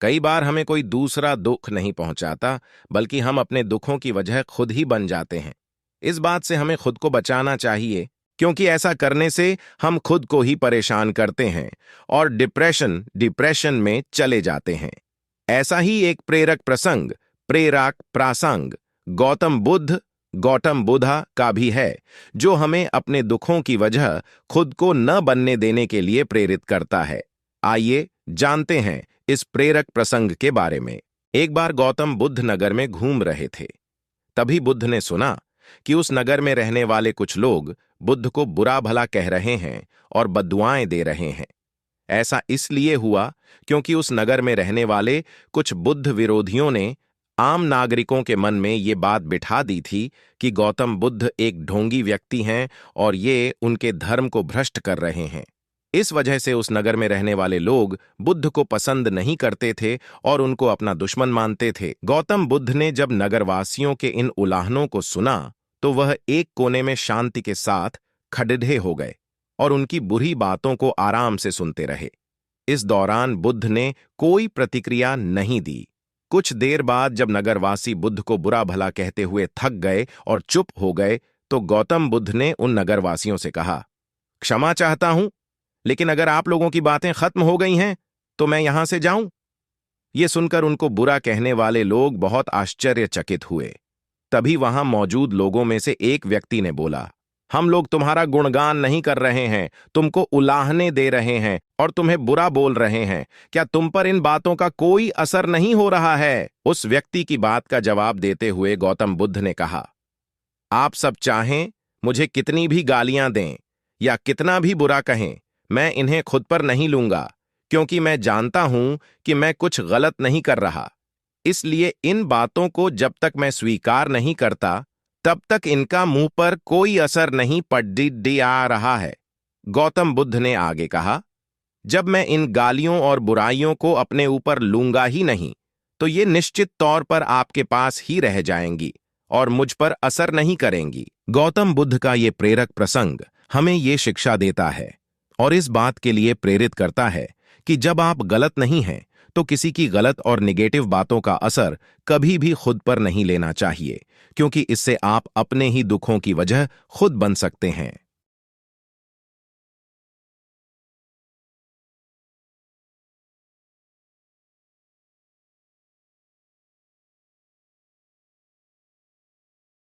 कई बार हमें कोई दूसरा दुख नहीं पहुंचाता, बल्कि हम अपने दुखों की वजह खुद ही बन जाते हैं। इस बात से हमें खुद को बचाना चाहिए, क्योंकि ऐसा करने से हम खुद को ही परेशान करते हैं और डिप्रेशन में चले जाते हैं। ऐसा ही एक प्रेरक प्रसंग, प्रेरक प्रासंग गौतम बुद्धा का भी है, जो हमें अपने दुखों की वजह खुद को न बनने देने के लिए प्रेरित करता है। आइए जानते हैं इस प्रेरक प्रसंग के बारे में। एक बार गौतम बुद्ध नगर में घूम रहे थे। तभी बुद्ध ने सुना कि उस नगर में रहने वाले कुछ लोग बुद्ध को बुरा भला कह रहे हैं और बद्दुआएं दे रहे हैं। ऐसा इसलिए हुआ क्योंकि उस नगर में रहने वाले कुछ बुद्ध विरोधियों ने आम नागरिकों के मन में ये बात बिठा दी थी कि गौतम बुद्ध एक ढोंगी व्यक्ति हैं और ये उनके धर्म को भ्रष्ट कर रहे हैं। इस वजह से उस नगर में रहने वाले लोग बुद्ध को पसंद नहीं करते थे और उनको अपना दुश्मन मानते थे। गौतम बुद्ध ने जब नगरवासियों के इन उलाहनों को सुना तो वह एक कोने में शांति के साथ खड़े हो गए और उनकी बुरी बातों को आराम से सुनते रहे। इस दौरान बुद्ध ने कोई प्रतिक्रिया नहीं दी। कुछ देर बाद जब नगरवासी बुद्ध को बुरा भला कहते हुए थक गए और चुप हो गए, तो गौतम बुद्ध ने उन नगरवासियों से कहा, क्षमा चाहता हूं, लेकिन अगर आप लोगों की बातें खत्म हो गई हैं तो मैं यहां से जाऊं। ये सुनकर उनको बुरा कहने वाले लोग बहुत आश्चर्यचकित हुए। तभी वहां मौजूद लोगों में से एक व्यक्ति ने बोला, हम लोग तुम्हारा गुणगान नहीं कर रहे हैं, तुमको उलाहने दे रहे हैं और तुम्हें बुरा बोल रहे हैं। क्या तुम पर इन बातों का कोई असर नहीं हो रहा है? उस व्यक्ति की बात का जवाब देते हुए गौतम बुद्ध ने कहा, आप सब चाहें मुझे कितनी भी गालियां दें या कितना भी बुरा कहें, मैं इन्हें खुद पर नहीं लूंगा, क्योंकि मैं जानता हूं कि मैं कुछ गलत नहीं कर रहा। इसलिए इन बातों को जब तक मैं स्वीकार नहीं करता, तब तक इनका मुंह पर कोई असर नहीं पड़ आ रहा है। गौतम बुद्ध ने आगे कहा, जब मैं इन गालियों और बुराइयों को अपने ऊपर लूंगा ही नहीं, तो ये निश्चित तौर पर आपके पास ही रह जाएंगी और मुझ पर असर नहीं करेंगी। गौतम बुद्ध का ये प्रेरक प्रसंग हमें ये शिक्षा देता है और इस बात के लिए प्रेरित करता है कि जब आप गलत नहीं हैं, तो किसी की गलत और निगेटिव बातों का असर कभी भी खुद पर नहीं लेना चाहिए, क्योंकि इससे आप अपने ही दुखों की वजह खुद बन सकते हैं।